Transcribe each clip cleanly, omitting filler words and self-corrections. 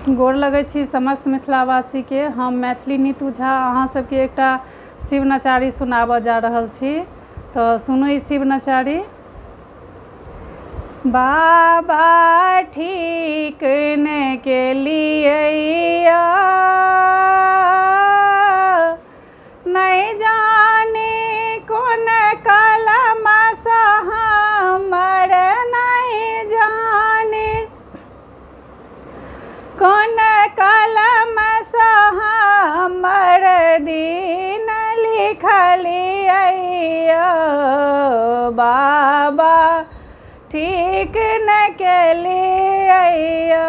गोर लगै छी समस्त मिथिलावासी के। हम मैथिली नीतू झा अहाँ सबके एकटा शिव नचारी सुनाबऽ जा रहल छी, तो सुनू ई शिव नचारी। बाबा ठीक ने केलिए नहीं जाने कोन कलम सँ हमर नहीं जाने कोन कलम सँ हमर दिन लिखलिए बाबा ठीक न केलिए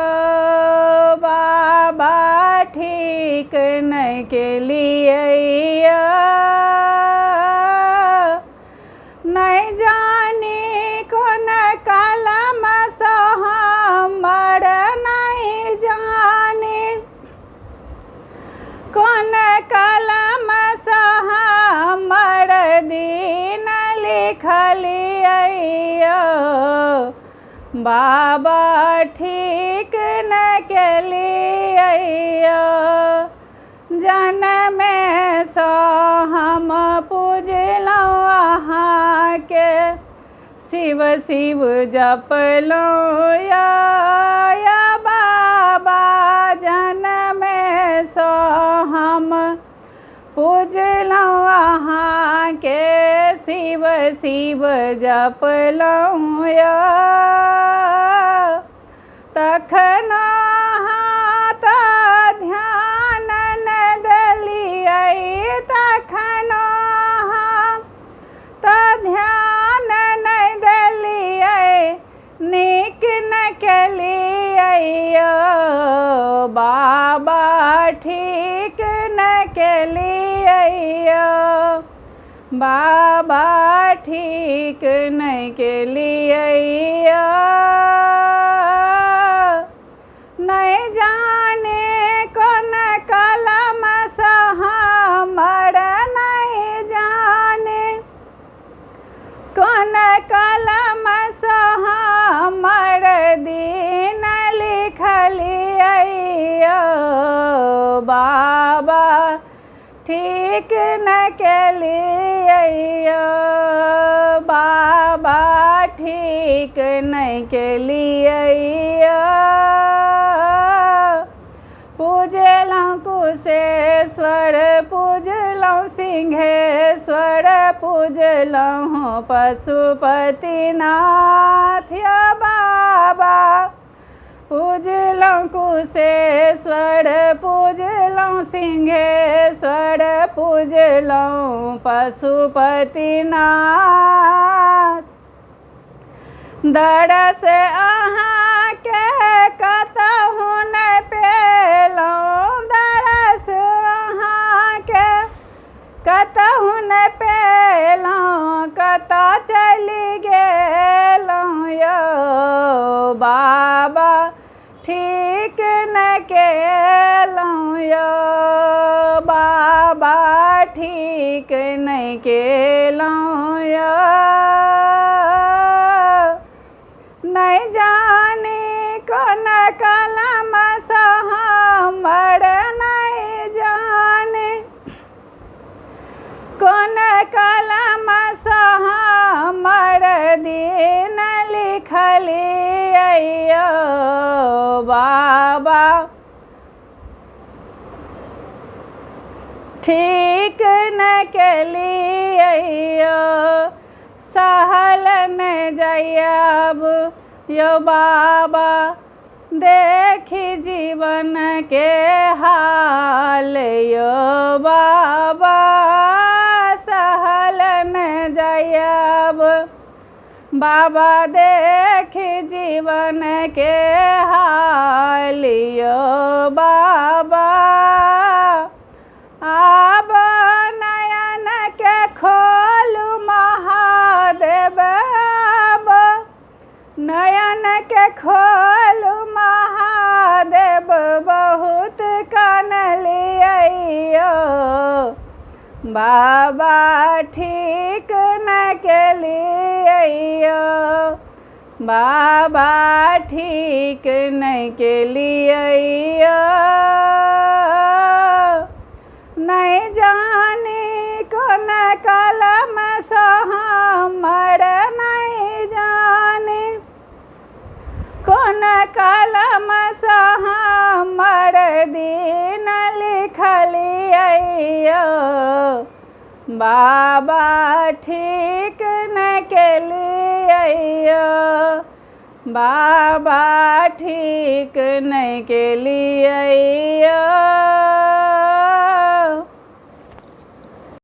बाबा ठीक न केलिए नहीं जानी कोन कलम सँ हमर नहीं जानी कोन कलम सँ हमर दिन लिखलिए बाबा ठीक न केलिए जनमे सँ हम पूजलहुँ अहाँके शिव शिव जपलहुँ या बाबा जनमे सँ हम पूजलहुँ अहाँके शिव शिव जपलहुँ तखन अहाँ तऽ ध्यान न देलिए तखन अहाँ तऽ ध्यान नहि देलिए नीक न केलिए बाबा ठीक न केलिए बाबा ठीक नहीं केलिए नहीं जाने कोन कलम सँ हमर नहीं जाने कोन कलम सँ हमर दिन लिखलिए बाबा ठीक न केलिए बाबा ठीक नहीं केलिए पूजलहुँ कुशेश्वर पूजलहुँ सिंहेश्वर पूजलहुँ पशुपतिनाथ बाबा पूजलहुँ कुशेश्वर पूजलहुँ सिंहेश्वर पूजलहुँ पशुपतिनाथ दरस अहाँके कतहु नहि पेलहुँ दरस अहाँके कतहु नहि पेलहुँ कतऽ चलि गेलहुँ यौ बाबा ठीक न केलहुँ यौ बाबा ठीक नहि केलहुँ यौ नहीं जानी कोन कलम सँ हमर नहीं जानी कोन कलम सँ हमर दिन लिखलिए बाबा ठीक न केलिए सहल न जायब यौ बाबा देखी जीवन के हाल यौ बाबा सहल न जायब बाबा देखी जीवन के हाल यौ बाबा आब नयन के खोलू महादेव आब नयन के खोलू महादेव बहुत कानलिए बाबा ठीक न केलिए बाबा ठीक नहीं केलिए से हमर नहीं जाने, कौन कलम से हमर दिन लिखलियै, बाबा ठीक न केलियै, बाबा ठीक नहीं केलियै।